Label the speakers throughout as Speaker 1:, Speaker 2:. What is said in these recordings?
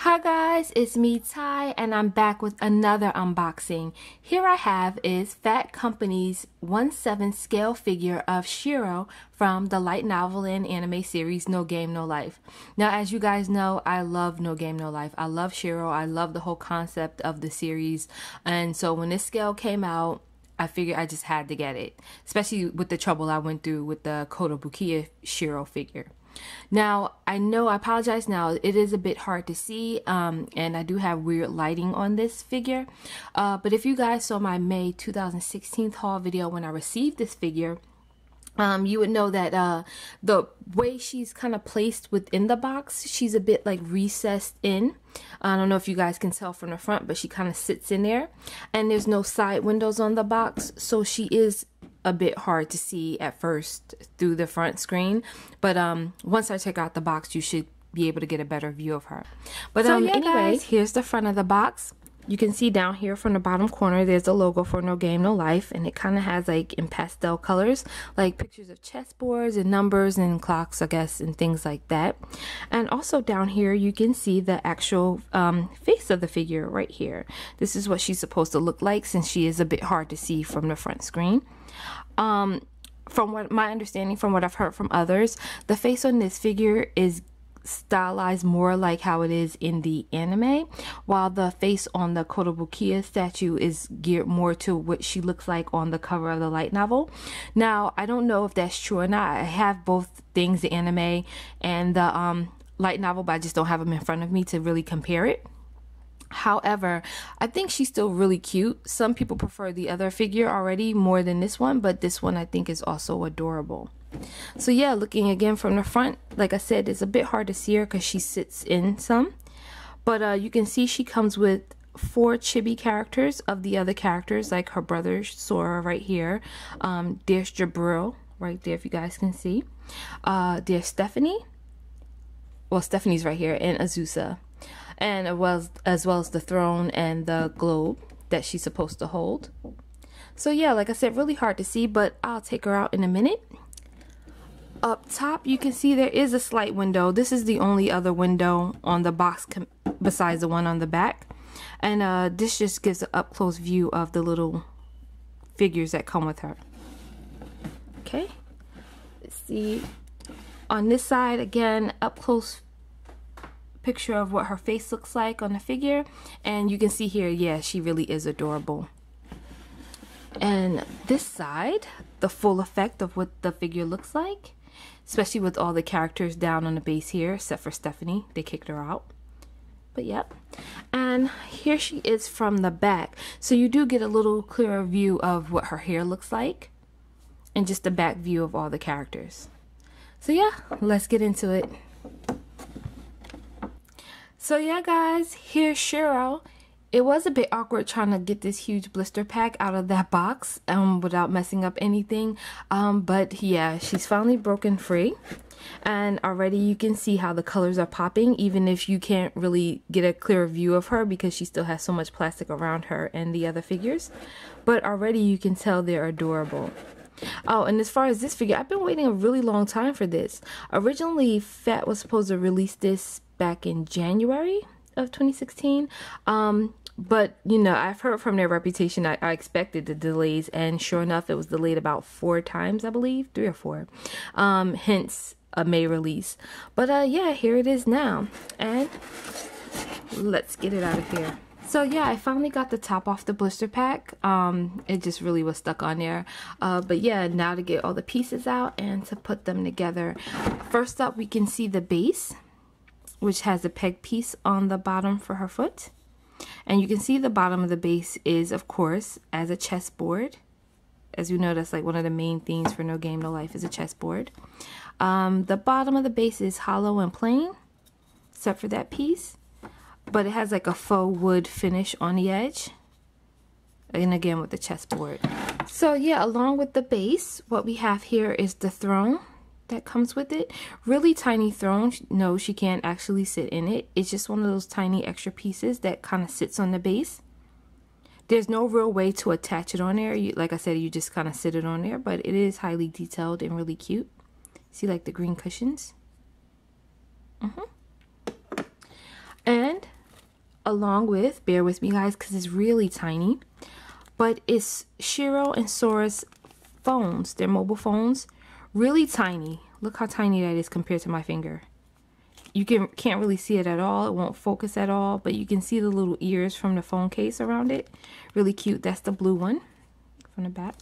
Speaker 1: Hi guys, it's me Ty and I'm back with another unboxing. Here I have is Phat Company's 1/7 scale figure of Shiro from the light novel and anime series No Game No Life. Now as you guys know, I love No Game No Life. I love Shiro. I love the whole concept of the series, and so when this scale came out, I figured I just had to get it, especially with the trouble I went through with the Kotobukiya Shiro figure. Now, I know, I apologize now, it is a bit hard to see, and I do have weird lighting on this figure, but if you guys saw my May 2016 haul video when I received this figure, you would know that the way she's kind of placed within the box, she's a bit like recessed in. I don't know if you guys can tell from the front, but she kind of sits in there, and there's no side windows on the box, so she is a bit hard to see at first through the front screen, but once I check out the box, you should be able to get a better view of her. But yeah, anyway, guys, here's the front of the box. You can see down here from the bottom corner, there's a logo for No Game No Life, and it kind of has like in pastel colors, like pictures of chessboards and numbers and clocks, I guess, and things like that. And also down here, you can see the actual face of the figure right here. This is what she's supposed to look like, since she is a bit hard to see from the front screen. From what my understanding, from what I've heard from others, the face on this figure is stylized more like how it is in the anime, while the face on the Kotobukiya statue is geared more to what she looks like on the cover of the light novel. Now, I don't know if that's true or not. I have both things, the anime and the light novel, but I just don't have them in front of me to really compare it. However, I think she's still really cute. Some people prefer the other figure already more than this one, but this one I think is also adorable. So yeah, looking again from the front, like I said, it's a bit hard to see her because she sits in some, but you can see she comes with 4 chibi characters of the other characters, like her brother Sora right here. There's Jabrill right there, if you guys can see. There's Stephanie. Well, Stephanie's right here, and Azusa. And as well as the throne and the globe that she's supposed to hold. So yeah, like I said, really hard to see, but I'll take her out in a minute. Up top, you can see there is a slight window. This is the only other window on the box besides the one on the back. And this just gives an up-close view of the little figures that come with her. Okay, let's see. On this side, again, up-close picture of what her face looks like on the figure, and you can see here, yeah, she really is adorable. And this side, the full effect of what the figure looks like, especially with all the characters down on the base here, except for Stephanie, they kicked her out. But yep, and here she is from the back, so you do get a little clearer view of what her hair looks like, and just the back view of all the characters. So yeah, let's get into it. So yeah guys, here's Shiro. It was a bit awkward trying to get this huge blister pack out of that box without messing up anything, but yeah, she's finally broken free, and already you can see how the colors are popping, even if you can't really get a clear view of her because she still has so much plastic around her and the other figures, but already you can tell they're adorable. Oh, and as far as this figure, I've been waiting a really long time for this. Originally, Phat was supposed to release this back in January of 2016, but you know, I've heard from their reputation, I expected the delays, and sure enough, it was delayed about 4 times, I believe, 3 or 4, hence a May release. But yeah, here it is now, and let's get it out of here. So yeah, I finally got the top off the blister pack. It just really was stuck on there. But yeah, now to get all the pieces out and to put them together. First up, we can see the base, which has a peg piece on the bottom for her foot. And you can see the bottom of the base is, of course, as a chessboard. As you know, that's like one of the main themes for No Game No Life is a chessboard. The bottom of the base is hollow and plain, except for that piece. But it has like a faux wood finish on the edge. And again, with the chessboard. So yeah, along with the base, what we have here is the throne that comes with it. Really tiny throne. No, she can't actually sit in it. It's just one of those tiny extra pieces that kind of sits on the base. There's no real way to attach it on there. Like I said, you just kind of sit it on there, but it is highly detailed and really cute. See like the green cushions? And along with, bear with me guys because it's really tiny, but it's Shiro and Sora's phones, their mobile phones. Really tiny. Look how tiny that is compared to my finger. You can't really see it at all. It won't focus at all, but you can see the little ears from the phone case around it. Really cute. That's the blue one from the back.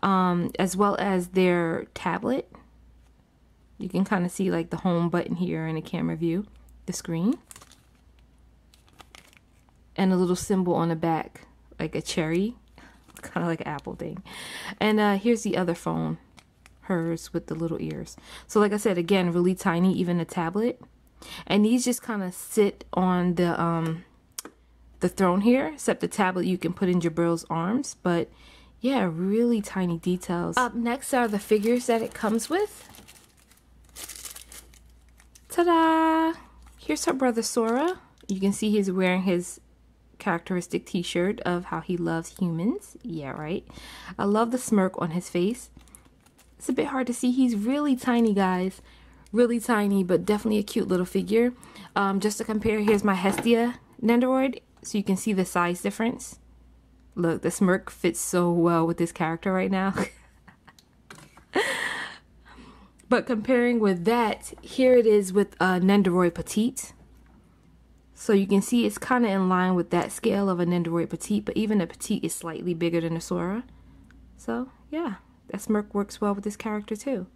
Speaker 1: As well as their tablet. You can kind of see like the home button here in the camera view, the screen. And a little symbol on the back, like a cherry, kind of like an apple thing. And here's the other phone. Hers with the little ears. So like I said, again, really tiny, even a tablet. And these just kind of sit on the throne here, except the tablet you can put in Jabrill's arms. But yeah, really tiny details. Up next are the figures that it comes with. Ta-da! Here's her brother Sora. You can see he's wearing his characteristic t-shirt of how he loves humans. Yeah, right. I love the smirk on his face. It's a bit hard to see. He's really tiny, guys. Really tiny, but definitely a cute little figure. Just to compare, here's my Hestia Nendoroid, so you can see the size difference. Look, the smirk fits so well with this character right now. But comparing with that, here it is with Nendoroid Petite. So you can see it's kind of in line with that scale of a Nendoroid Petite, but even a Petite is slightly bigger than a Sora. So, yeah. That smirk works well with this character too.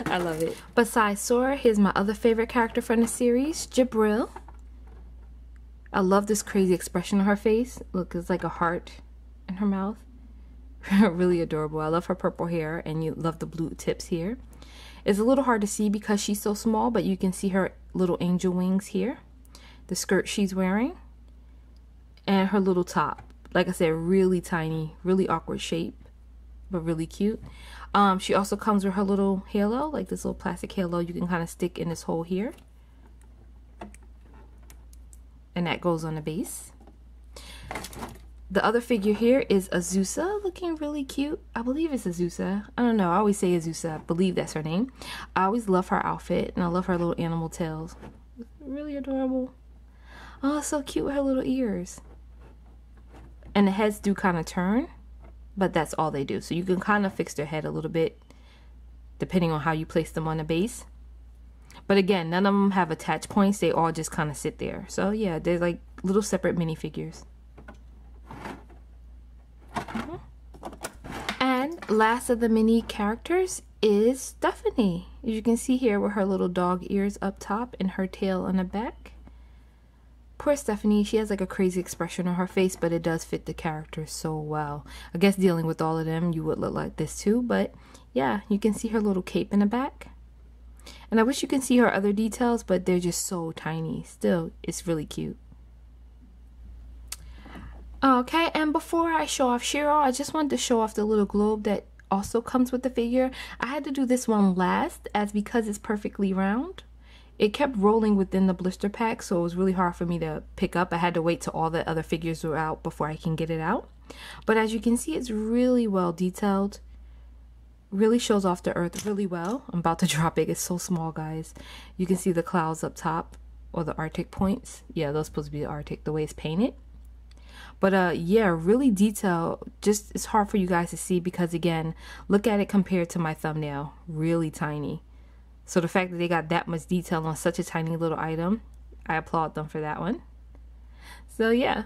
Speaker 1: I love it. Besides Sora, here's my other favorite character from the series, Jabrill. I love this crazy expression on her face. Look, it's like a heart in her mouth. Really adorable. I love her purple hair, and you love the blue tips here. It's a little hard to see because she's so small, but you can see her little angel wings here. The skirt she's wearing. And her little top. Like I said, really tiny, really awkward shape, but really cute. She also comes with her little halo, like this little plastic halo you can kind of stick in this hole here. And that goes on the base. The other figure here is Azusa, looking really cute. I believe it's Azusa. I don't know. I always say Azusa. I believe that's her name. I always love her outfit, and I love her little animal tails. Really adorable. Oh, so cute with her little ears. And the heads do kind of turn, but that's all they do. So you can kind of fix their head a little bit, depending on how you place them on the base. But again, none of them have attach points. They all just kind of sit there. So yeah, they're like little separate minifigures. And last of the mini characters is Stephanie. As you can see here with her little dog ears up top and her tail on the back. Poor Stephanie, she has like a crazy expression on her face, but it does fit the character so well. I guess dealing with all of them, you would look like this too, but yeah, you can see her little cape in the back. And I wish you can see her other details, but they're just so tiny. Still, it's really cute. Okay, and before I show off Shiro, I just wanted to show off the little globe that also comes with the figure. I had to do this one last, as because it's perfectly round, it kept rolling within the blister pack, so it was really hard for me to pick up. I had to wait till all the other figures were out before I can get it out. But as you can see, it's really well detailed. Really shows off the earth really well. I'm about to drop it. It's so small, guys. You can see the clouds up top, or the Arctic points. Yeah, those supposed to be the Arctic, the way it's painted. But yeah, really detailed. Just, it's hard for you guys to see because again, look at it compared to my thumbnail. Really tiny. So the fact that they got that much detail on such a tiny little item, I applaud them for that one. So yeah.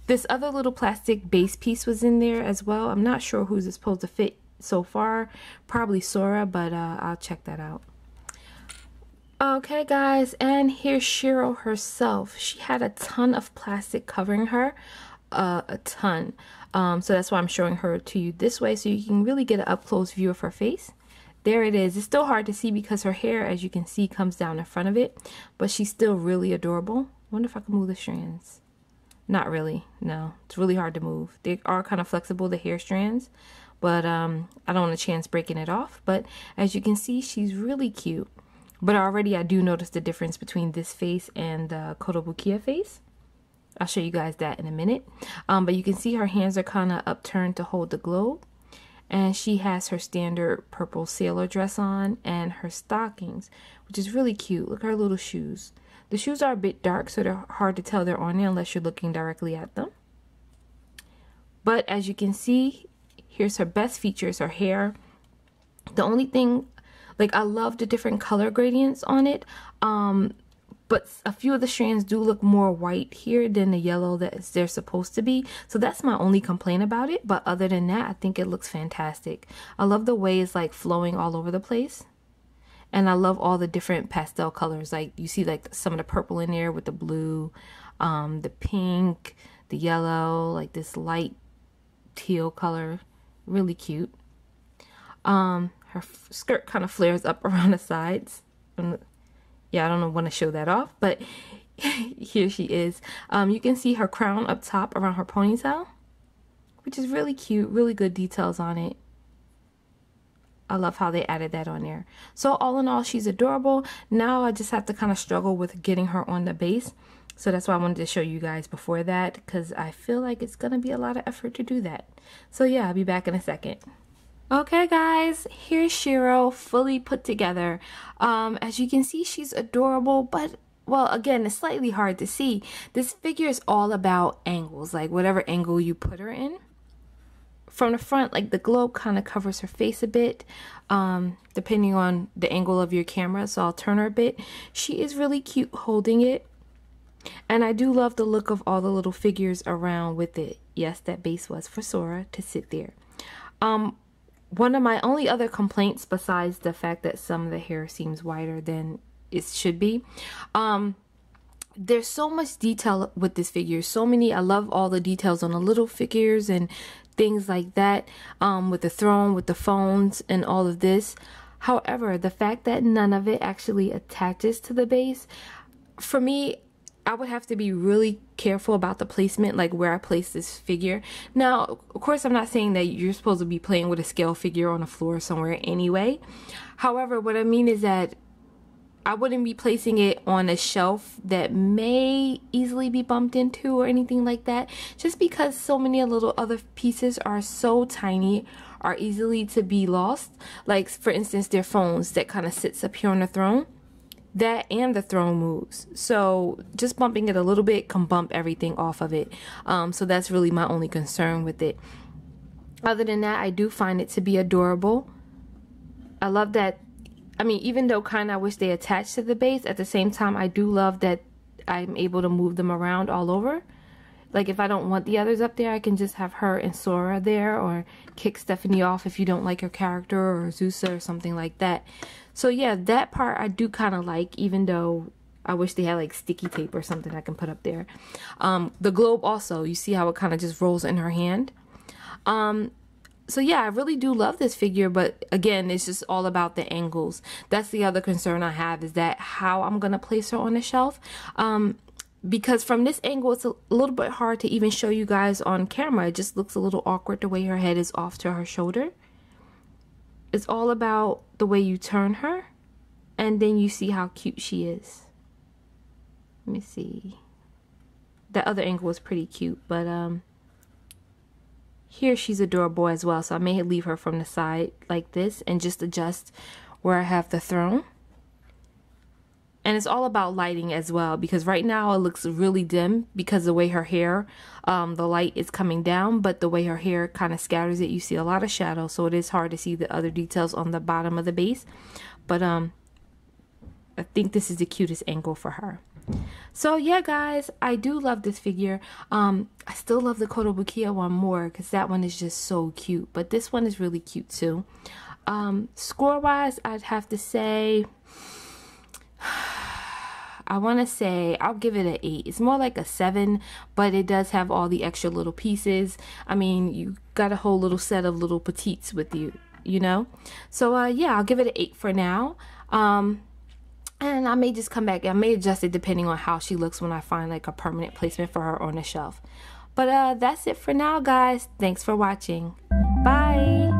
Speaker 1: This other little plastic base piece was in there as well. I'm not sure who's it's supposed to fit so far. Probably Sora, but I'll check that out. Okay guys, and here's Shiro herself. She had a ton of plastic covering her, a ton. So that's why I'm showing her to you this way so you can really get an up close view of her face. There it is. It's still hard to see because her hair, as you can see, comes down in front of it, but she's still really adorable. Wonder if I can move the strands. Not really, no. It's really hard to move. They are kind of flexible, the hair strands, but I don't want a chance breaking it off. But as you can see, she's really cute. But already I do notice the difference between this face and the Kotobukiya face. I'll show you guys that in a minute. But you can see her hands are kind of upturned to hold the globe. And she has her standard purple sailor dress on and her stockings, which is really cute. Look at her little shoes. The shoes are a bit dark, so they're hard to tell they're on there unless you're looking directly at them. But as you can see, here's her best features, her hair. The only thing, like, I love the different color gradients on it. But a few of the strands do look more white here than the yellow that they're supposed to be. So that's my only complaint about it. But other than that, I think it looks fantastic. I love the way it's like flowing all over the place. And I love all the different pastel colors. Like you see like some of the purple in there with the blue, the pink, the yellow, like this light teal color. Really cute. Her skirt kind of flares up around the sides. Yeah, I don't want to show that off, but here she is. You can see her crown up top around her ponytail, which is really cute. Really good details on it. I love how they added that on there. So all in all, she's adorable. Now I just have to kind of struggle with getting her on the base. So that's why I wanted to show you guys before that, because I feel like it's going to be a lot of effort to do that. So yeah, I'll be back in a second. Okay guys, here's Shiro fully put together. As you can see, she's adorable, but well, again, it's slightly hard to see. This figure is all about angles, like whatever angle you put her in. From the front, like the globe kind of covers her face a bit, depending on the angle of your camera, so I'll turn her a bit. She is really cute holding it. And I do love the look of all the little figures around with it. Yes, that base was for Sora to sit there. One of my only other complaints, besides the fact that some of the hair seems wider than it should be, there's so much detail with this figure. So many, I love all the details on the little figures and things like that, with the throne, with the phones and all of this. However, the fact that none of it actually attaches to the base, for me, I would have to be really careful about the placement, like where I place this figure. Now, of course, I'm not saying that you're supposed to be playing with a scale figure on the floor somewhere anyway. However, what I mean is that I wouldn't be placing it on a shelf that may easily be bumped into or anything like that, just because so many little other pieces are so tiny, are easily to be lost. Like, for instance, their phones that kind of sits up here on the throne. That and the throne moves, so just bumping it a little bit can bump everything off of it. So that's really my only concern with it. Other than that, I do find it to be adorable. I love that. I mean, even though kind of I wish they attached to the base, at the same time I do love that I'm able to move them around all over. Like if I don't want the others up there, I can just have her and Sora there, or kick Stephanie off if you don't like her character, or Azusa or something like that. So yeah, that part I do kind of like, even though I wish they had like sticky tape or something I can put up there. The globe also, you see how it kind of just rolls in her hand. So yeah, I really do love this figure, but again, it's just all about the angles. That's the other concern I have, is that how I'm going to place her on the shelf. Because from this angle, it's a little bit hard to even show you guys on camera. It just looks a little awkward the way her head is off to her shoulder. It's all about the way you turn her, and then you see how cute she is. Let me see. That other angle was pretty cute, but here she's adorable as well. So I may leave her from the side like this and just adjust where I have the throne. And it's all about lighting as well, because right now it looks really dim because the way her hair, the light is coming down, but the way her hair kind of scatters it, you see a lot of shadow, so it is hard to see the other details on the bottom of the base. But I think this is the cutest angle for her. So yeah guys, I do love this figure. I still love the Kotobukiya one more because that one is just so cute, but this one is really cute too. Score wise, I'd have to say, I want to say I'll give it an 8. It's more like a 7, but it does have all the extra little pieces. I mean, you got a whole little set of little petites with you, you know. So yeah, I'll give it an 8 for now. And I may just come back. I may adjust it depending on how she looks when I find like a permanent placement for her on the shelf. But that's it for now, guys. Thanks for watching. Bye.